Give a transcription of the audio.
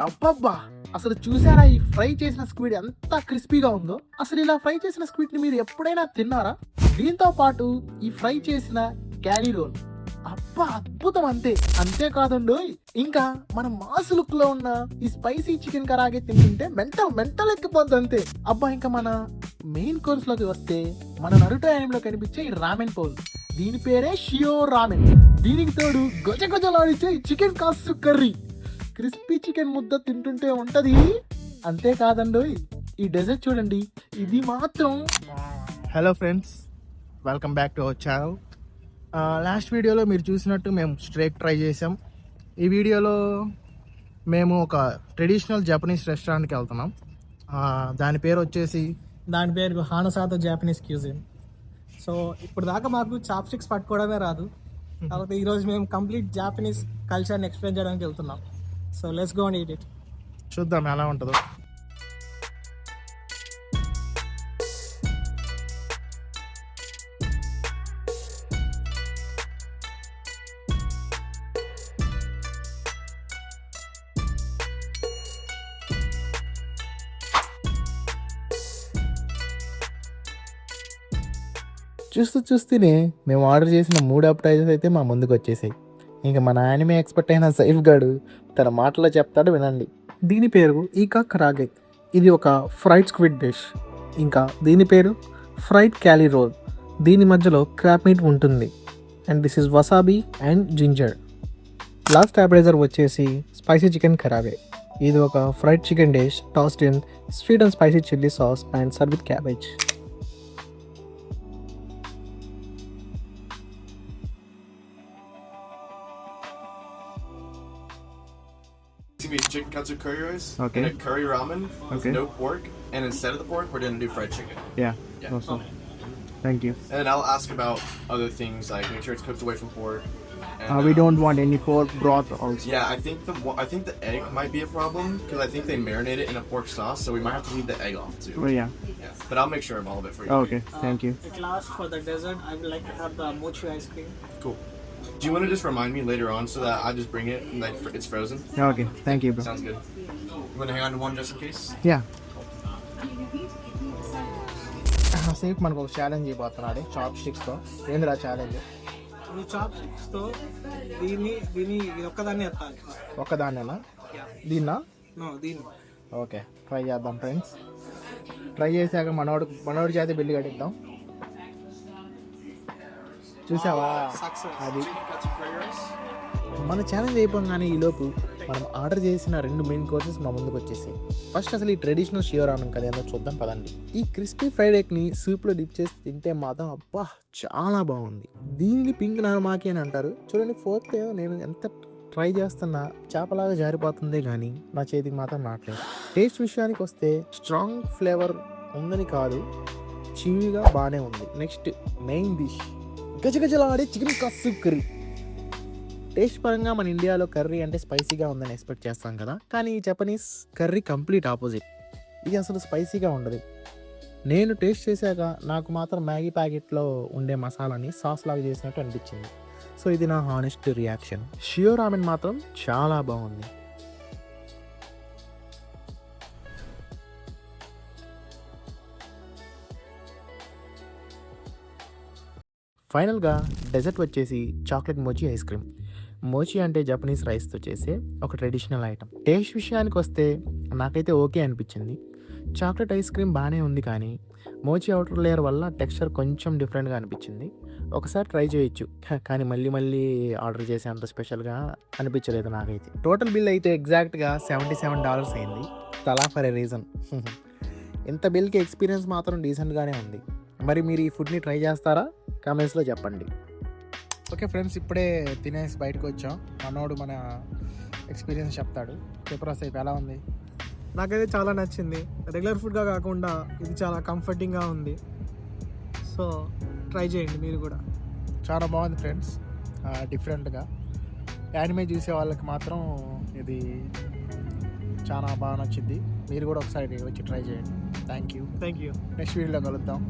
అబ్బబ్బా! అసలు చూసారా ఈ ఫ్రై చేసిన స్క్విడ్ ఎంత క్రిస్పీగా ఉందో? అసలు ఇలా ఫ్రై చేసిన స్క్విడ్‌ని మీరు ఎప్పుడైనా తిన్నారా? దీంతో పాటు ఈ ఫ్రై చేసిన క్యారీ రోల్. అబ్బా! అద్భుతం అంతే. అంతే కాదండోయ్! ఇంకా మన మాస్ లుక్‌లో ఉన్న ఈ స్పైసీ చికెన్ కరాగే తింటుంటే మెంటల్ ఎక్కిపోద్ది అంతే. అబ్బా! ఇంకా మన మెయిన్ కోర్స్‌లోకి వస్తే మన నరుటో యానిమేలో కనిపించే ఈ రామెన్ బౌల్. దీని పేరే షియో రామెన్. దీనికి తోడు గజగజలాడించే ఈ చికెన్ కాసు కర్రీ. క్రిస్పీ చికెన్ ముద్ద తింటుంటే ఉంటది. అంతేకాదండోయ్ ఈ డెజర్ట్ చూడండి, ఇది మాత్రం. Hello friends, welcome back to our channel. Last వీడియోలో మీరు చూసినట్టు మేము స్ట్రేక్ ట్రై చేసాం. ఈ వీడియోలో మేము ఒక ట్రెడిషనల్ జపనీస్ రెస్టారెంట్కి వెళ్తున్నాం. దాని పేరు హానసాతో జాపనీస్ క్యూజిన్. సో ఇప్పుడు దాకా మాకు చాప్ స్టిక్స్ పట్టుకోవడమే రాదు, కాబట్టి ఈరోజు మేము కంప్లీట్ జాపనీస్ కల్చర్ని ఎక్స్ప్లెయిన్ చేయడానికి వెళ్తున్నాం. So let's go and eat it. చూద్దాం ఎలా ఉంటుందో. చూస్తూనే మేము ఆర్డర్ చేసిన 3 అప్టైజర్స్ అయితే మా ముందుకు వచ్చేసాయి. ఇంకా మన యానిమే ఎక్స్పర్ట్ అయిన సైఫ్ గాడు తన మాటలో చెప్తాడు, వినండి. దీని పేరు ఈకా కరాగే. ఇది ఒక ఫ్రైడ్ స్క్విడ్ డిష్. ఇంకా దీని పేరు ఫ్రైడ్ క్యాలీ రోల్. దీని మధ్యలో క్రాప్ మీట్ ఉంటుంది. And this is wasabi and ginger. Last appetizer వచ్చేసి స్పైసీ చికెన్ కరాగే. ఇది ఒక fried chicken dish tossed in sweet and spicy chilli sauce and serve with cabbage. It's gonna be chicken katsu curry rice Okay. and a curry ramen with Okay. no pork, and instead of the pork, we're gonna do fried chicken. Yeah. Yeah. Awesome. Thank you. And then I'll ask about other things like make sure it's cooked away from pork. And, We don't want any pork broth also. Yeah, I think the egg might be a problem because I think they marinate it in a pork sauce, so we might have to leave the egg off too. Oh, yeah. Yeah. But I'll make sure of all of it for you. Okay. Thank you. At last, for the dessert, I would like to have the mochi ice cream. Cool. Do you want to just remind me later on so that I just bring it like it's frozen? Okay. Thank you, bro. Sounds good. You want to hang on to one just in case? Yeah. Safe మనకు ఒక challenge ఇవ్వబోతున్నాడు chop స్టిక్స్తో. ఏందిరా challenge? ఈ chop స్టిక్స్తో దీన్ని ఇది ఒక్కదాన్ని ఎత్తాలి. ఒక్కదాన్నేనా? దీన్నా? దీన్ని. ఓకే, ట్రై చేద్దాం ఫ్రెండ్స్. ట్రై చేశాక మనోడి చేత బిల్లు కట్టిద్దాం. చూసావా? అది మన ఛాలెంజ్ అయిపోగానే ఈలోపు మనం ఆర్డర్ చేసిన 2 మెయిన్ కోర్సెస్ మా ముందుకు వచ్చేసాయి. ఫస్ట్ అసలు ఈ ట్రెడిషనల్ షియో రామెన్ కదేందో చూద్దాం పదండి. ఈ క్రిస్పీ ఫ్రైడ్ ఎగ్ని సూప్లో డిప్ చేసి తింటే మాత్రం అబ్బా చాలా బాగుంది. దీన్ని పింక్ నారమాకి అని అంటారు. చూడండి, ఫోర్త్ నేను ఎంత ట్రై చేస్తున్నా చేపలాగా జారిపోతుంది కానీ నా చేతికి మాత్రం రావట్లేదు. టేస్ట్ విషయానికి వస్తే స్ట్రాంగ్ ఫ్లేవర్ ఉందని కాదు, చీవిగా బాగానే ఉంది. నెక్స్ట్ మెయిన్ డిష్ గజగజలాడే చికెన్ కాసు కర్రీ. టేస్ట్ పరంగా మన ఇండియాలో కర్రీ అంటే స్పైసీగా ఉందని ఎక్స్పెక్ట్ చేస్తాం కదా, కానీ ఈ జపనీస్ కర్రీ కంప్లీట్ ఆపోజిట్. ఇది అసలు స్పైసీగా ఉండదు. నేను టేస్ట్ చేశాక నాకు మాత్రం మ్యాగీ ప్యాకెట్లో ఉండే మసాలాని సాస్ లాగా చేసినట్టు అనిపించింది. సో ఇది నా హానెస్ట్ రియాక్షన్. షియో రామెన్ మాత్రం చాలా బాగుంది. ఫైనల్గా డెజర్ట్ వచ్చేసి చాక్లెట్ మోచి ఐస్ క్రీమ్. మోచి అంటే జపనీస్ రైస్తో చేసే ఒక ట్రెడిషనల్ ఐటమ్. టేస్ట్ విషయానికి వస్తే నాకైతే ఓకే అనిపించింది. చాక్లెట్ ఐస్ క్రీమ్ బాగానే ఉంది, కానీ మోచి అవుటర్ లేయర్ వల్ల టెక్స్చర్ కొంచెం డిఫరెంట్గా అనిపించింది. ఒకసారి ట్రై చేయొచ్చు, కానీ మళ్ళీ ఆర్డర్ చేసే అంత స్పెషల్గా అనిపించలేదు నాకైతే. టోటల్ బిల్ అయితే ఎగ్జాక్ట్గా $77 అయింది, తలా ఫర్ ఏ రీజన్. ఇంత బిల్కి ఎక్స్పీరియన్స్ మాత్రం డీసెంట్గానే ఉంది. మరి మీరు ఈ ఫుడ్ని ట్రై చేస్తారా? కామెంట్స్లో చెప్పండి. ఓకే ఫ్రెండ్స్, ఇప్పుడే తినేసి బయటకు వచ్చాం. మనోడు మన ఎక్స్పీరియన్స్ చెప్తాడు. చెప్పరా సేపు, ఎలా ఉంది? నాకైతే చాలా నచ్చింది. రెగ్యులర్ ఫుడ్గా కాకుండా ఇది చాలా కంఫర్టింగ్గా ఉంది. సో ట్రై చేయండి మీరు కూడా. చాలా బాగుంది ఫ్రెండ్స్, డిఫరెంట్గా. యానిమే చూసే వాళ్ళకి మాత్రం ఇది చాలా బాగా నచ్చింది. మీరు కూడా ఒకసారి వచ్చి ట్రై చేయండి. Thank you. Thank you. Next వీడియోలో కలుద్దాం.